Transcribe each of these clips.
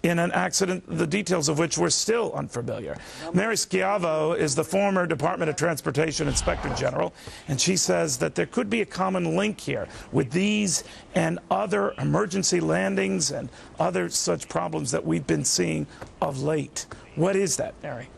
in an accident, the details of which we're still unfamiliar. Mary Schiavo is the former Department of Transportation Inspector General, and she says that there could be a common link here with these and other emergency landings and other such problems that we've been seeing of late. What is that, Mary?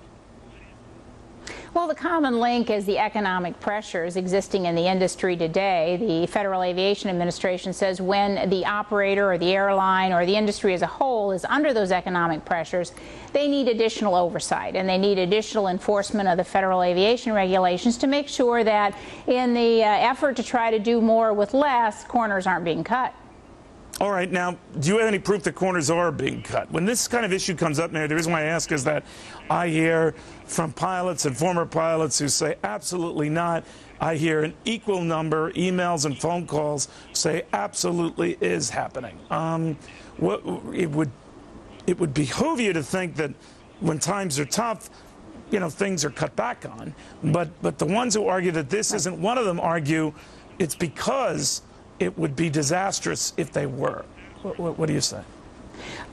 Well, the common link is the economic pressures existing in the industry today. The Federal Aviation Administration says when the operator or the airline or the industry as a whole is under those economic pressures, they need additional oversight and they need additional enforcement of the federal aviation regulations to make sure that in the effort to try to do more with less, corners aren't being cut. All right, now, do you have any proof that corners are being cut? When this kind of issue comes up, Mary, the reason why I ask is that I hear from pilots and former pilots who say absolutely not. I hear an equal number, emails and phone calls, say absolutely is happening. It would behoove you to think that when times are tough, you know, things are cut back on. But the ones who argue that this isn't one of them argue it's because it would be disastrous if they were. What do you say?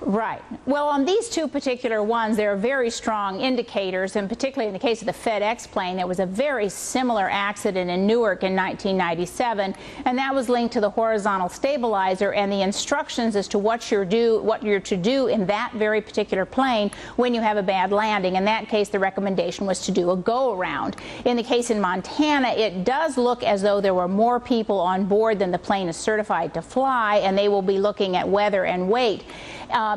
Right. Well, on these two particular ones, there are very strong indicators, and particularly in the case of the FedEx plane, there was a very similar accident in Newark in 1997, and that was linked to the horizontal stabilizer and the instructions as to what you're to do in that very particular plane when you have a bad landing. In that case, the recommendation was to do a go-around. In the case in Montana, it does look as though there were more people on board than the plane is certified to fly, and they will be looking at weather and weight.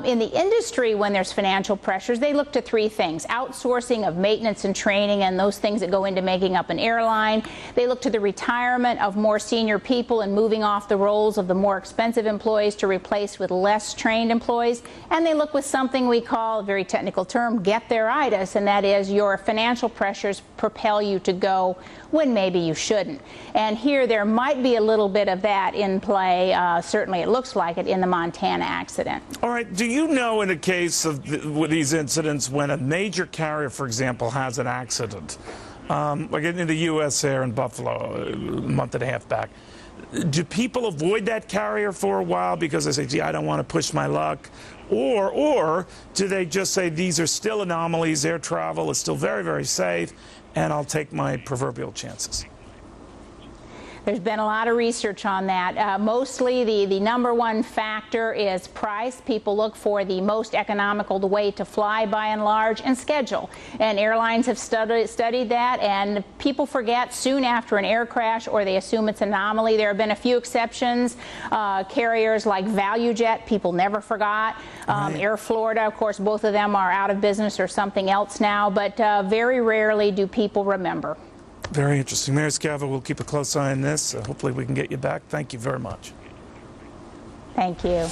In the industry, when there's financial pressures, they look to three things: outsourcing of maintenance and training and those things that go into making up an airline. They look to the retirement of more senior people and moving off the roles of the more expensive employees to replace with less trained employees. And they look with something we call, a very technical term, get-there-itis, and that is your financial pressures propel you to go when maybe you shouldn't. And here there might be a little bit of that in play. Certainly it looks like it in the Montana accident. All right. Do you know, in a case of with these incidents, when a major carrier, for example, has an accident, like in the U.S. Air in Buffalo a month and a half back, do people avoid that carrier for a while because they say, gee, I don't want to push my luck? Or do they just say these are still anomalies, air travel is still very, very safe, and I'll take my proverbial chances? There's been a lot of research on that. Mostly the number one factor is price. People look for the most economical way to fly by and large, and schedule. And airlines have studied that, and people forget soon after an air crash, or they assume it's an anomaly. There have been a few exceptions. Carriers like ValueJet, people never forgot. Right. Air Florida, of course, both of them are out of business or something else now, but very rarely do people remember. Very interesting. Mary Schiavo, we'll keep a close eye on this. Hopefully we can get you back. Thank you very much. Thank you.